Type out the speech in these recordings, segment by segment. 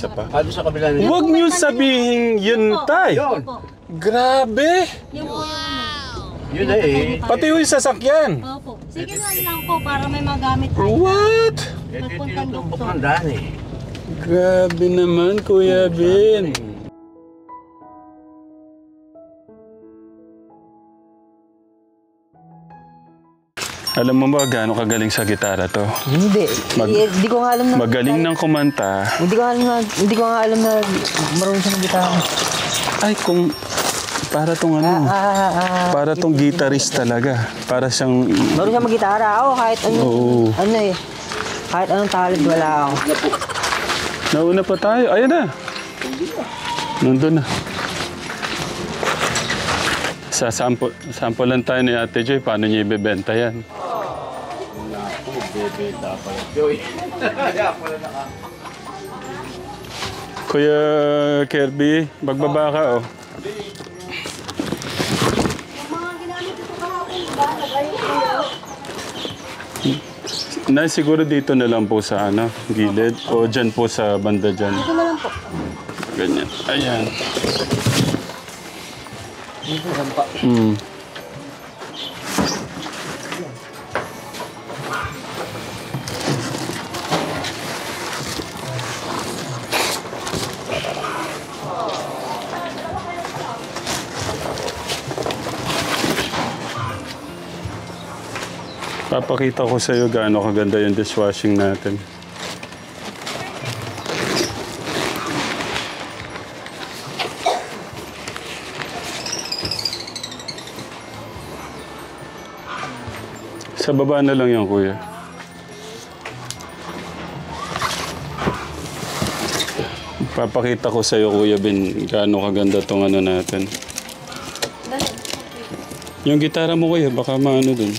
Isa pa. Doon sa kabila nila. Huwag niyo sabihin yun, tay. Yun. Grabe. Yung po Yun na eh. Pati yung sasakyan. Opo. Sige lang po para may magamit tayo. What? Ito yung tinutumbok ng daan eh. Grabe naman, Kuya Ben. Alam mo ba gaano kagaling sa gitara to? Hindi. Hindi ko nga alam na... Magaling ng kumanta. Hindi ko nga alam na marunong siya ng gitara. Ay, kung... Para tong ano... para tong guitarist talaga. Para siyang... Marunong siya mag-gitara. Oo, kahit ano... Oo. Ano eh. Kahit anong talent, wala ako. Nauna pa tayo. Ayan na. Nandun na. Sample lang tayo ni Ate Joy. Paano niya ibebenta yan? Bebenta pala. Joy. Kaya pala naka. Kuya Kirby, magbaba ka oh. Nay, siguro dito na lang po sa ano, gilid o dyan po sa banda dyan. Dito na lang po. Ganyan. Ayan. Dito, sampa. Papakita ko sa iyo gaano kaganda yung dishwashing natin. Sa baba na lang yan, kuya. Papakita ko sa iyo, Kuya Ben, gaano kaganda tong ano natin. Yung gitara mo, kuya, baka maano dun.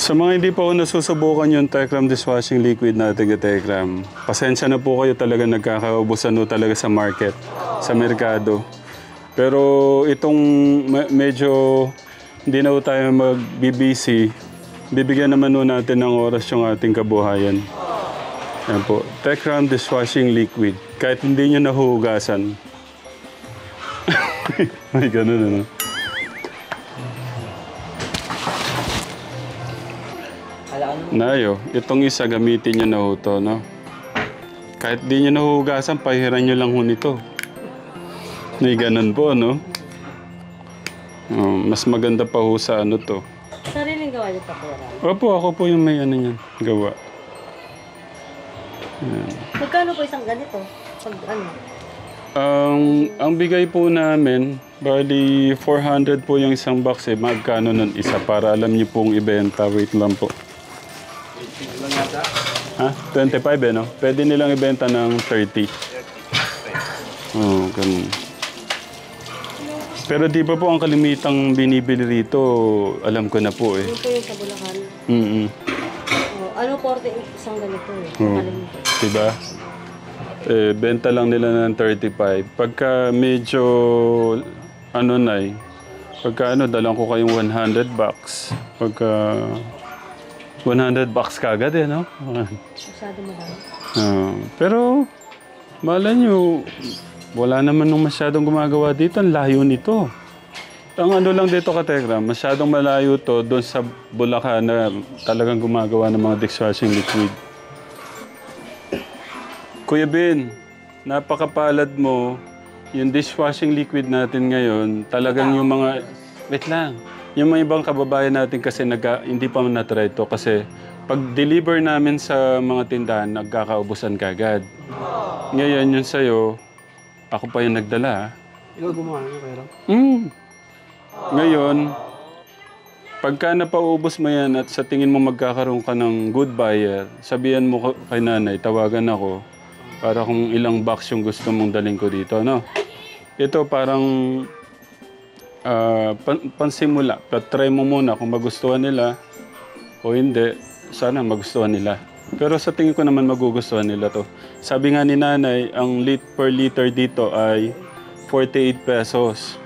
Sa mga hindi pa po nasusubukan yung Tekram dishwashing liquid natin, Tekram, pasensya na po kayo, talaga nagkakaubusan no talaga sa market, sa merkado. Pero itong medyo hindi na po tayo mag-BBC, bibigyan naman po natin ng oras yung ating kabuhayan. Yan po, Tekram dishwashing liquid, kahit hindi nyo nahuhugasan. May ganun ano. Nayo, itong isa gamitin nyo na ho to, no? Kahit di nyo nahuhugasan, pahiran nyo lang ho nito. May ganun po, no? Mas maganda pa ho sa ano to. Sariling gawa niyo pa po. Opo, ako po yung may ano yan, gawa. Yan. Magkano po isang ganito? Pag ano? Ang bigay po namin, bali 400 po yung isang box eh. Magkano nun isa para alam nyo pong ibenta. Wait lang po. Ha? 25 eh, no? Pwede nilang ibenta ng 30. Oo, ganun. Pero di ba po ang kalimitang binibili rito, alam ko na po eh. Ano po yung sa Bulacan? Ano po isang ganito eh? Nakalimutan. Diba? Benta lang nila ng 35. Pagka medyo, ano na eh, pagka ano, dalang ko kayong 100 bucks. Pagka 100 bucks kagad eh, no? Masyado mahal. Pero, malay nyo, wala naman nung masyadong gumagawa dito. Ang layo nito. Ang ano lang dito, Katekram, masyadong malayo to doon sa Bulacan na talagang gumagawa ng mga dishwashing liquid. Kuya Ben, napakapalad mo. Yung dishwashing liquid natin ngayon, talagang yung mga... Wait lang. Yung mga ibang kababayan natin kasi hindi pa na-try ito kasi pag-deliver namin sa mga tindahan, nagkakaubusan kagad. Ngayon yun sa'yo, ako pa yung nagdala. Ikaw gumawa nyo, pero? Ngayon, pagka napaubos mo yan at sa tingin mo magkakaroon ka ng good buyer, sabihan mo kay nanay, tawagan ako para kung ilang box yung gusto mong daling ko dito, no? Ito parang pansimula. Try mo muna kung magustuhan nila o hindi. Sana magustuhan nila. Pero sa tingin ko naman magugustuhan nila to. Sabi nga ni nanay, ang per liter dito ay 48 pesos.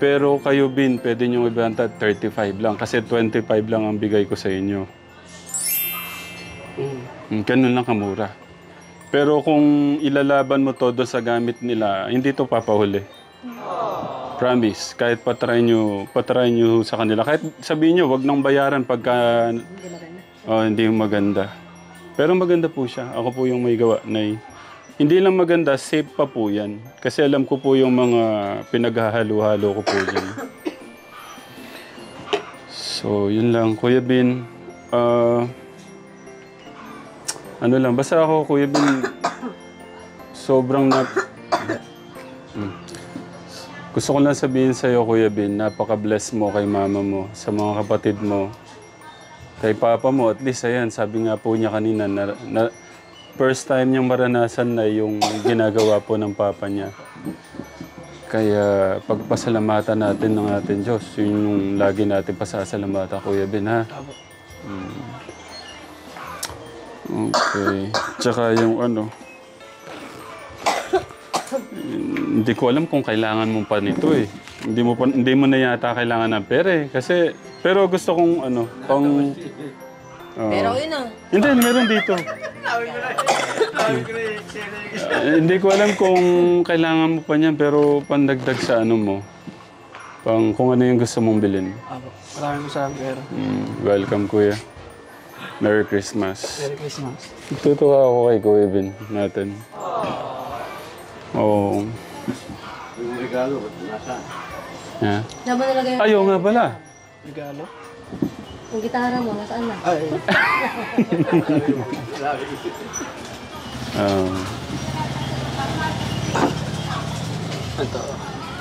Pero kayo, Bin, pwede nyo ibenta 35 lang kasi 25 lang ang bigay ko sa inyo. Ganun lang kamura. Pero kung ilalaban mo todo sa gamit nila, hindi to papahuli. Promise, kahit patry nyo sa kanila. Kahit sabihin nyo, wag nang bayaran pagka hindi maganda. Pero maganda po siya. Ako po yung may gawa, Nay. Hindi lang maganda, safe pa po yan. Kasi alam ko po yung mga pinaghahalo-halo ko po dyan. So, yun lang. Kuya Bin, ano lang, basta ako, Kuya Bin, sobrang gusto ko lang sabihin sa'yo, Kuya Bin, napaka-bless mo kay mama mo, sa mga kapatid mo, kay papa mo, at least, ayan, sabi nga po niya kanina, first time niyang maranasan na yung ginagawa po ng papa niya. Kaya pagpasalamatan natin ng ating Diyos, yun yung lagi natin pasasalamatan, Kuya Ben, ha? Okay. Tsaka yung hindi ko alam kung kailangan mo pa nito eh. Hindi mo na yata kailangan ng pera eh. Kasi, pero gusto kong Pero yun Hindi, meron dito. Hindi ko alam kung kailangan mo pa niyan, pero pandagdag sa mo. Kung ano yung gusto mong bilhin. Maraming maraming pera. Welcome, Kuya. Merry Christmas. Merry Christmas. Tutuwa ako kay Kuya Bin natin. Oo. Yung regalo, nasaan? Ha? Naman nalagay yung... Ayaw nga pala. Regalo? Yung gitara mo, nasaan na? Ay.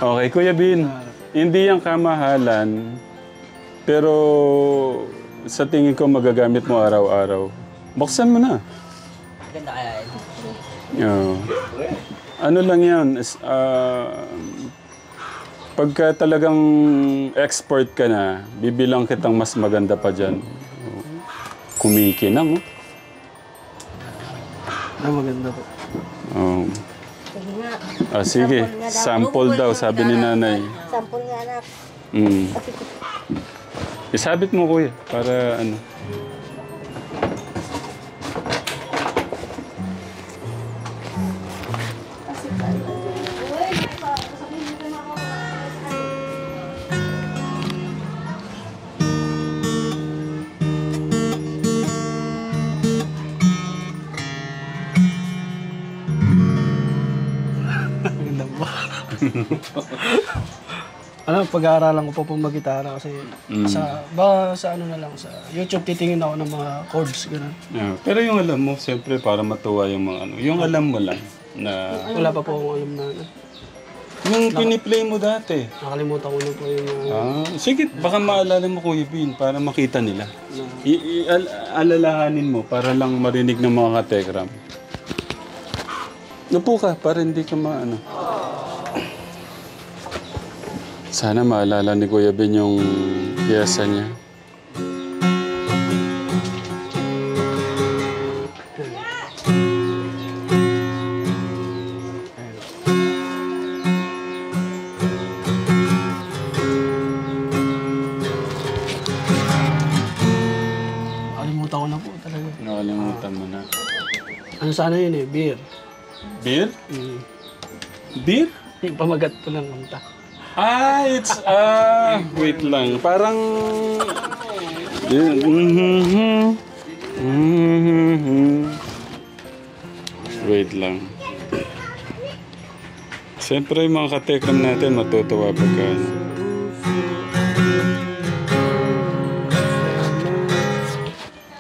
Okay, Kuya Bin. Hindi yung kamahalan, pero sa tingin ko magagamit mo araw-araw. Buksan mo na. Ganda kaya Oo. Ano lang yan, pagka talagang expert ka na, bibilang kitang mas maganda pa dyan. Kumikinang, Maganda po. Oh. Sige nga. Sige, sample daw, sabi ni nanay. Sample nga anak. Isabit mo, Kuya, para ano. Maganda po. Pag-aaralan ko pa po mag-gitara kasi sa ano na lang, sa YouTube titingin ako ng mga chords, gano'n. Yeah. Pero yung alam mo, siyempre para matuwa yung mga yung alam mo lang na... Wala pa po akong alam na Yung piniplay mo dati. nakalimutan ko na po yung Sige, baka maalala mo, Kuya Bin, para makita nila. Alalahanin mo para lang marinig ng mga katekram. Upo ka, para hindi ka maano. Sana maalala ni Kuya Bin yung piyesa niya. nakalimutan ko na po talaga. Nakalimutan mo na. Ano sana yun eh, beer. Beer? Beer? Yung pamagat po ng kanta. It's... wait lang. Parang... Wait lang. Siyempre yung mga katekram natin matutuwa pagka...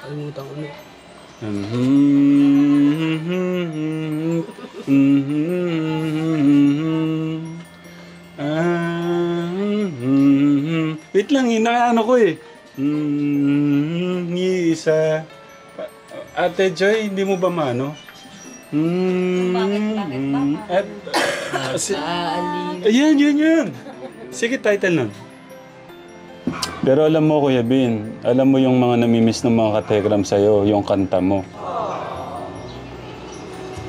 Nakalimutan ko na. Wait lang, inaano ko eh. Isa. Ate Joy, hindi mo ba mano? Yan. Sige, title nun. Pero alam mo, Kuya Bin, alam mo yung mga namimiss ng mga katekram sa'yo, yung kanta mo.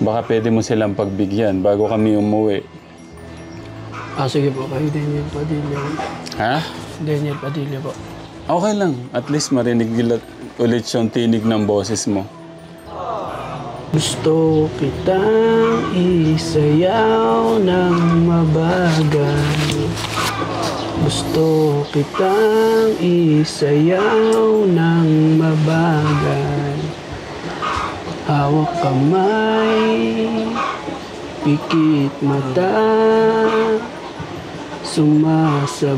Baka pwede mo silang pagbigyan bago kami umuwi. Sige po, kay Daniel Padilla. Ha? Daniel Padilla po. Okay lang. At least marinig ulit yung tinig ng boses mo. Gusto kitang isayaw ng mabagal. Gusto kitang isayaw ng mabagal. Hawak kamay, pikit mata, sumasabay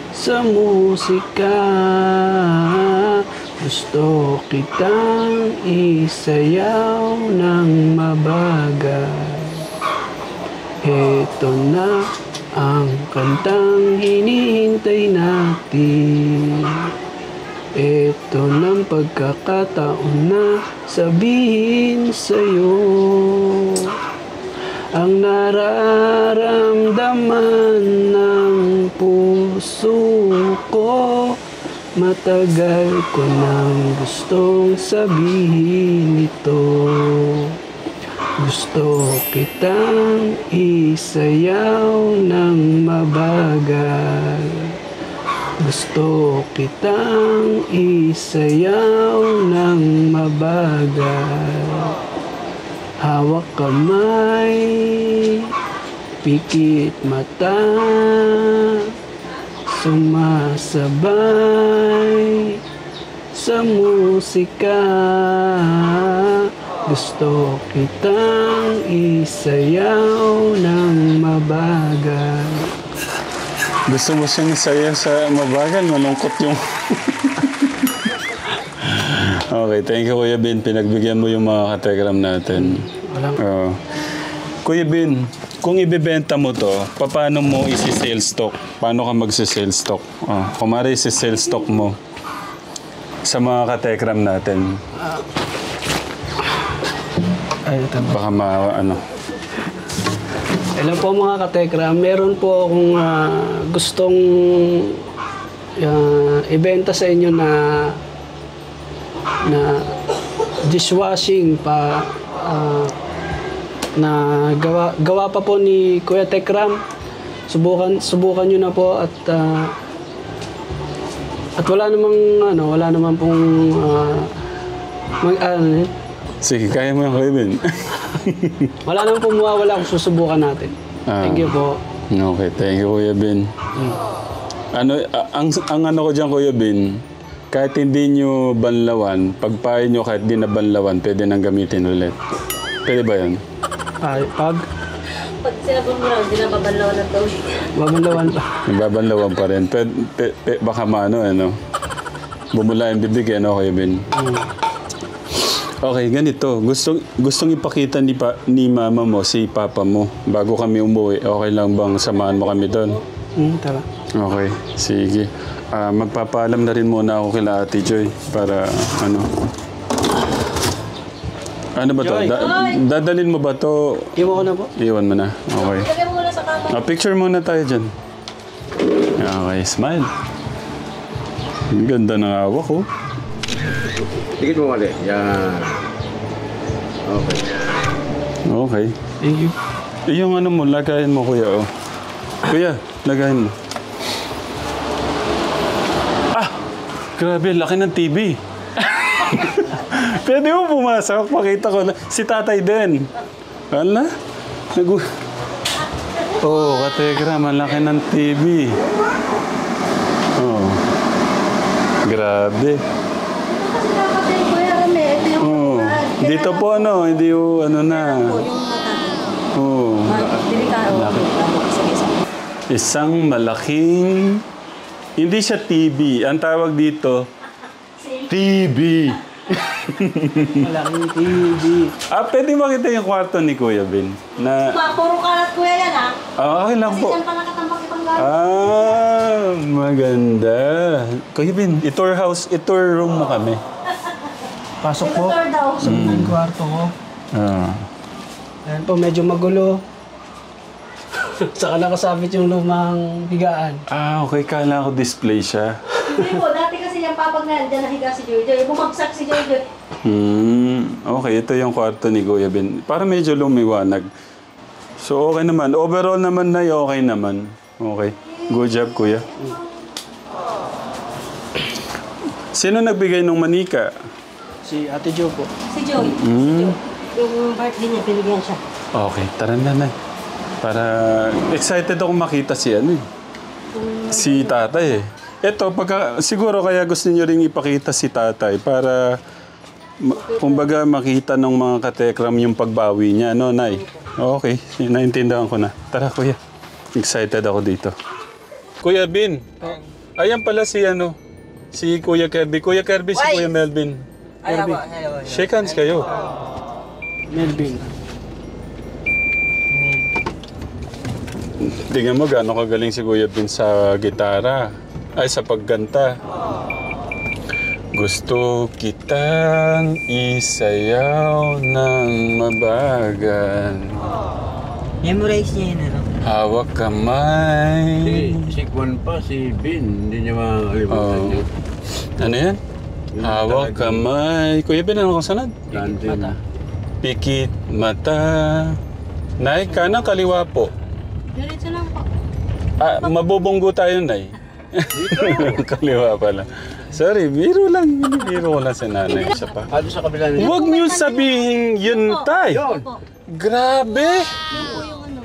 sa musika. Gusto kitang isayaw ng mabagal. Ito na ang kantang hinihintay natin. Ito ng pagkakataon na sabihin sa'yo ang nararamdaman ng puso ko. Matagal ko nang gustong sabihin ito. Gusto kitang isayaw ng mabagal. Gusto kitang isayaw ng mabagal. Hawak kamay, pikit mata, sumasabay sa musika. Gusto kitang isayaw ng mabagal. Gusto mo siyang isaya sa mabagal? Malungkot yung... Okay, thank you Kuya Bin. Pinagbigyan mo yung mga kategram natin. Walang Kuya Bin, kung ibebenta mo to, paano mo isi-sale stock? Paano ka magsi-sale stock? Kumari isi-sale stock mo sa mga kategram natin. Ay, ito. Baka ano. Alam po mga katekra, meron po akong gustong ibenta sa inyo na dishwashing na gawa pa po ni Kuya Tekram. Subukan nyo na po at wala namang pong Sige, kaya mo yung Kuya Bin. wala namang pong mawawala kung susubukan natin. Thank you po. Okay, thank you Kuya Bin. Ang ano ko dyan Kuya Bin, kahit hindi nyo banlawan, pagpain nyo kahit di na banlawan, pwede nang gamitin ulit. Pwede ba yun? Pag sinabon mo lang, hindi na babanlawan ng tawid. Babanlawan pa. Babanlawan pa rin. Baka bumula yung bibig, ano Kuya Bin? Okay, ganito. Gustong ipakita ni mama mo, si papa mo, bago kami umuwi. Okay lang bang samahan mo kami doon? Tara. Okay, sige. Magpapaalam na rin muna ako kila Ate Joy para ano. Ano ba to? Joy! Dadalin mo ba to? Iwan ko na po. Iwan mo na. Okay. Lagay mo muna sa kama. Picture muna tayo dyan. Okay, smile. Ang ganda ng hawak ko. Dikit mo mali. Yan. Okay. Okay. Thank you. Yung ano mo, lagayin mo kuya. Oh. Kuya, lagayin mo. Grabe, laki ng TV. Pwede mo pumasok, pakita ko. Si tatay din. Wala? Kategram, ang laki ng TV. Oh. Grabe. Kasi dapat yung Kuya Rame, ito yung Dito po hindi ano na. delikado. Isang malaking... Hindi siya TV. Ang tawag dito, TV. Malaking TV. Pwede makita yung kwarto ni Kuya Bin. Puro kalat Kuya yan Okay lang Kasi po. dyan pa nakatambak ibang gamit. Maganda. Kuya Bin, i-tour room mo kami. Pasok po. Ito daw. Sa kwarto ko. Ayan po, medyo magulo. Saka nakasabit yung lumang higaan. Okay. Kala ko display siya. Hindi po, dati kasi yung papag na dyan nahiga si Jojo. Bumagsak si Jojo. Okay, ito yung kwarto ni Kuya Bin. Para medyo lumiwanag. So okay naman. Overall naman na okay naman. Okay. Good job, kuya. Sino nagbigay ng manika? Si Ate Jo po. Si Joy. Hmm. Yung birthday niya, pinigyan siya. Okay, tara na na. Para excited ako makita si ano eh. Si tatay eh. Ito, siguro kaya gusto niyo ring ipakita si tatay para kumbaga makita ng mga katekram yung pagbawi niya, no, Nay? Okay, naintindihan ko na. Tara, kuya. Excited ako dito. Kuya Bin, ayan pala si ano, si Kuya Kirby. Kuya Kirby, si Kuya Melvin. Shake hands kayo. Melvin. Tingnan mo gaano kagaling si Kuya Bin sa gitara. Ay, sa pagganta. Gusto kitang isayaw ng mabagal. Memorize niya yun, ano? Hawak kamay. Si Kwan pa, si Bin. Hindi niya makakalimutan Oh. yun. Ano yan? Hawak kamay. Kuya Bin, ano kasunod? Mata. Pikit mata. Nay, kanang kaliwa po. Diretso lang po. Ah, mabubunggo tayo, Nay. Kaliwa pala. Sorry, biro lang. Biro ko lang sa nanay. Isa pa. Ano sa kabila niya? Huwag niyo sabihin yun, tay. Opo. Grabe. Yun po yung ano.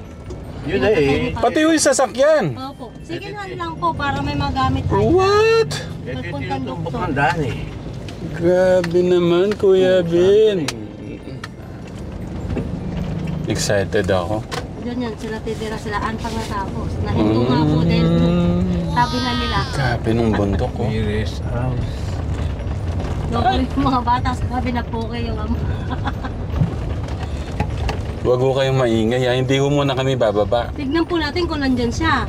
Yun na eh. Pati yung sasakyan. Opo. Sige lang po para may magamit tayo. What? Ito yung Magpuntang tinutumbok doktor. ng daan eh. Grabe naman, Kuya Bin. Excited ako. Diyan yan, sila titira sila antang natapos. Nahinto nga po dahil sabi na nila. Grabe nung bundok ko. Iris House. Doon yung mga bata, sabi na po kayo. Huwag ko kayong maingay. Hindi ko muna kami bababa. Tignan po natin kung nandyan siya.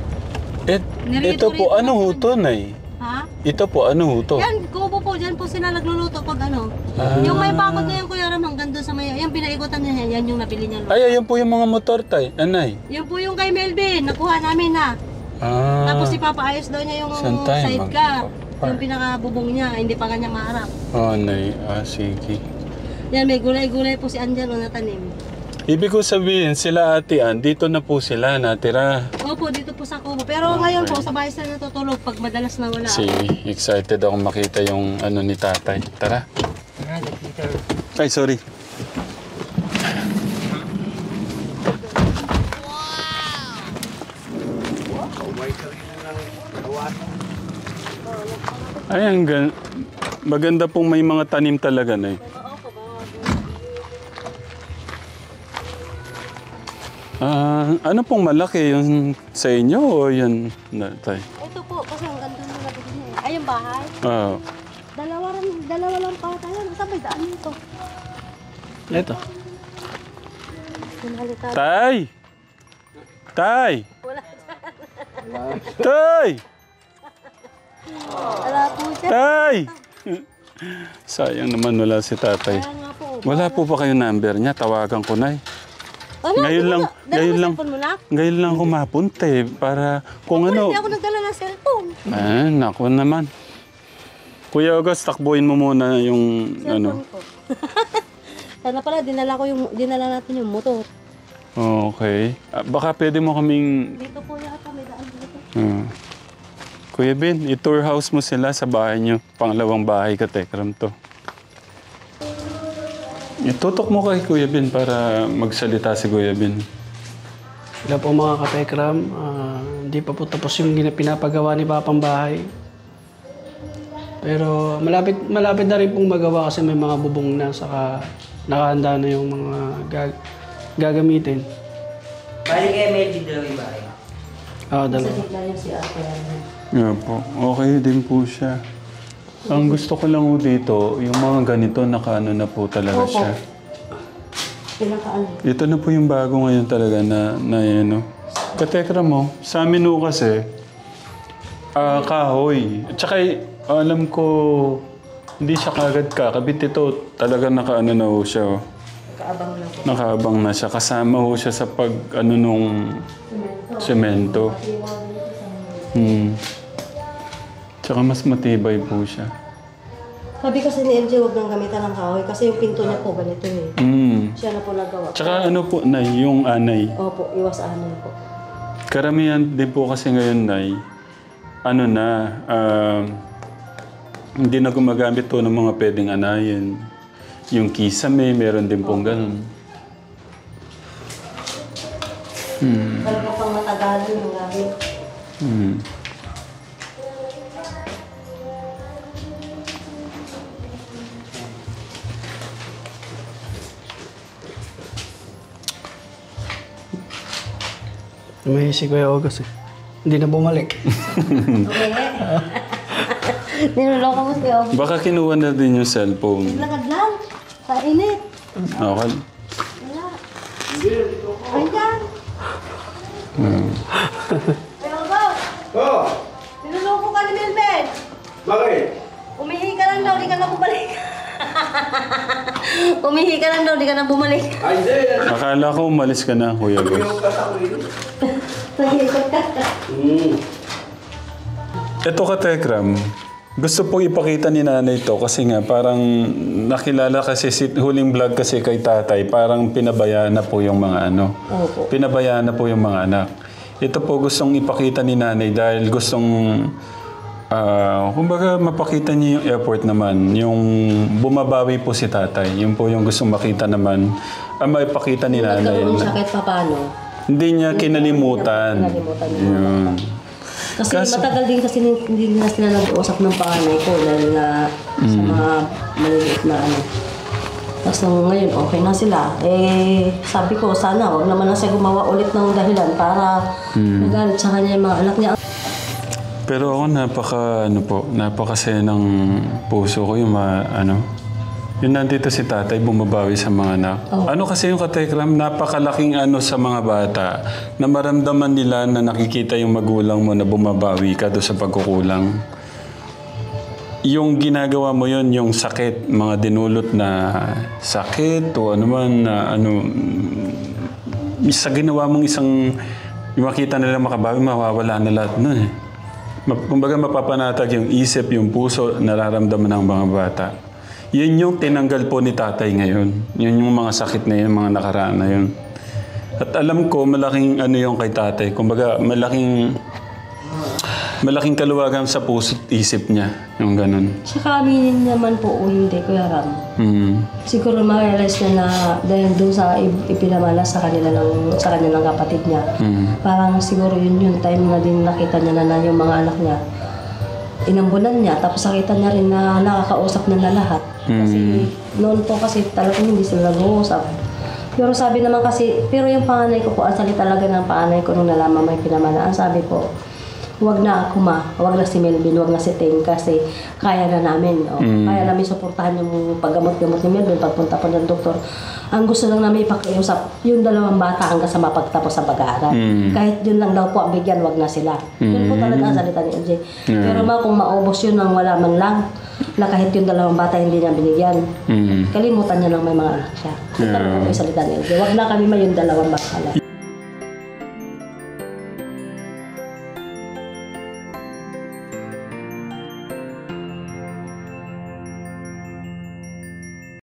Ito po, ano ho to, Nay? Ha? Ito po, ano ho to? Yan, kubo po. Diyan po sila nagluluto pag ano. Ah. Yung may bakod na yung Kuya Ram hanggang doon sa may... Yung pinaikutan niya, yan yung nabili niya. Ay, ayun po yung mga motor, tay. Anay? Yung po yung kay Melvin, nakuha namin na. Ah. Tapos ipapaayos daw niya yung Saan tayo sidecar. magpapar- Yung pinakabubong niya, hindi pa kanya maharap. Oh, Nay. Ah, sige. Yan, may gulay-gulay po si Anjan o natanim. Ibig ko sabihin, sila Ate Ann, dito na po sila natira. Opo, dito po sa kubo. Pero ngayon po, sa bahay sila natutulog pag madalas na wala. Sige, excited ako makita yung ano ni tatay. Tara. Ay, sorry. Ay, maganda pong may mga tanim talaga na eh. Ano pong malaki? Yung sa inyo o yun? Tay? Ito po, kasi ang ganda na nabili niya. Ay, yung bahay. Ah, Dalawa lang pa tayo. Saan may daan nito? Ito. Pinalitan. Tay! Tay! Wala. Tay! Wala po siya. Tay! Sayang naman wala si tatay. Kaya nga po. Wala po ba kayo number niya? Tawagan ko na eh. Ano? Ngayon lang, ngayon lang, Cellphone mo na? ngayon lang ako mapunta eh. Para kung Hindi ano. ako nagdala ng cellphone. Naku naman. Kuya August, takbuhin mo muna yung ano. Cellphone ko. Sana pala, dinala natin yung motor. Okay. Baka pwede mo kaming... Dito po yata, may daan dito. Kuya Ben, i-tour house mo sila sa bahay niyo. Pangalawang bahay ka, Tekram to. Itutok mo kay Kuya Ben para magsalita si Kuya Ben. Sila po mga katekram. Hindi pa po tapos yung pinapagawa ni Papang bahay. Pero malapit na rin pong magawa kasi may mga bubong na saka nakahanda na yung mga gagamitin. Bali kaya may dalawa yung bahay. Dalawa. Gitna yung si ate. Yeah po. Okay din po siya. Ang gusto ko lang po dito, yung mga ganito, nakaano na po talaga siya. Pinakaano. Ito na po yung bago ngayon talaga na ano. Katekra mo, sa amin po kasi, kahoy. At saka alam ko, hindi siya kagad kakabit. Ito talaga nakaano na po siya. Oh. Kaabang na po. Nakaabang na siya. Kasama po siya sa pag ano nung semento. Tsaka mas matibay po siya. Sabi kasi ni MJ, huwag nang gamitan ng kahoy kasi yung pinto niya po ganito eh. Siya na po nagawa. Tsaka ano po, Nay, yung anay. Opo, iwas anay po. Karamihan din po kasi ngayon, Nay, ano na, hindi na gumagamit po ng mga pwedeng anayin. Yung kisame, meron din pong ganun. Talaga pang matagalan yung gamit. May si Kuya August eh. Hindi na bumalik. Okay. Niloloko mo si Obi. Baka kinuha na din yung cellphone. Lakad lang. Sa init. Okay. Wala. Ayan. Kuya August. Oh! Niloloko ka ni Melvin. Bakit? Umihi ka lang daw, di ka na bumalik. Umihi ka lang daw, di ka na bumalik. Ay, hindi. Akala ko umalis ka na, Kuya Gus. Ito ka, Tekram. Gusto po ipakita ni nanay to kasi nga parang nakilala kasi si huling vlog kasi kay tatay, parang pinabayaan na po yung mga ano. Opo. Pinabayaan na po yung mga anak. Ito po gustong ipakita ni nanay dahil gustong kumbaga mapakita niya yung effort naman, yung bumabawi po si tatay. Yun po yung gustong makita naman. Maipakita ni nanay. Nagkaroon siya kahit paano. Hindi niya kinalimutan. Kinalimutan niya. Yun. Kasi matagal din kasi hindi na sila nag-uusap ng panganay ko dahil nga sa mga maliliit na ano. Tapos ngayon okay na sila. Eh sabi ko sana wag naman na siya gumawa ulit ng dahilan para magalit sa kanya yung mga anak niya. Pero ako napakasaya ng puso ko yung yung nandito si tatay bumabawi sa mga anak. Oh. Ano kasi yung katekram, napakalaking sa mga bata na maramdaman nila na nakikita yung magulang mo na bumabawi ka doon sa pagkukulang. Yung ginagawa mo yon, yung sakit, mga dinulot na sakit o ano man na sa ginawa mong makita nila makabawi, mawawala na lahat nun eh. Kumbaga mapapanatag yung isip, yung puso, nararamdaman ng mga bata. Yun yung tinanggal po ni tatay ngayon. Yun yung mga sakit na yun, mga nakaraan na yun. At alam ko, malaking yung kay tatay. Kumbaga, malaking kaluwagan sa puso at isip niya. Yung ganun. Tsaka aminin naman po o hindi, Kuya Ram. Siguro ma-realize niya na dahil doon sa ipinamala sa kanya ng kapatid niya. Parang siguro yun yung time na din nakita niya na yung mga anak niya. Inambulan niya, tapos nakita niya rin na nakakausap na lahat. Kasi noon po kasi talagang hindi sila nag-uusap. Pero sabi naman kasi, pero yung panganay ko po, ang salita talaga ng panganay ko nung nalaman may pinamalaan, sabi po, huwag na ako huwag na si Melvin, huwag na si Ting kasi kaya na namin. Kaya namin suportahan yung paggamot-gamot ni Melvin, pagpunta po ng doktor. Ang gusto lang namin ipakiusap, yung dalawang bata hanggang sa mapagtapos sa pag-aaral. Kahit yun lang daw po ang bigyan, wag na sila. Yun po talaga ang salita ni MJ. Pero kung maubos yun ng wala man lang, na kahit yung dalawang bata hindi niya binigyan, kalimutan niya lang may mga anak siya. Ito po yung salita ni MJ. Wag na kami may yung dalawang bata lang.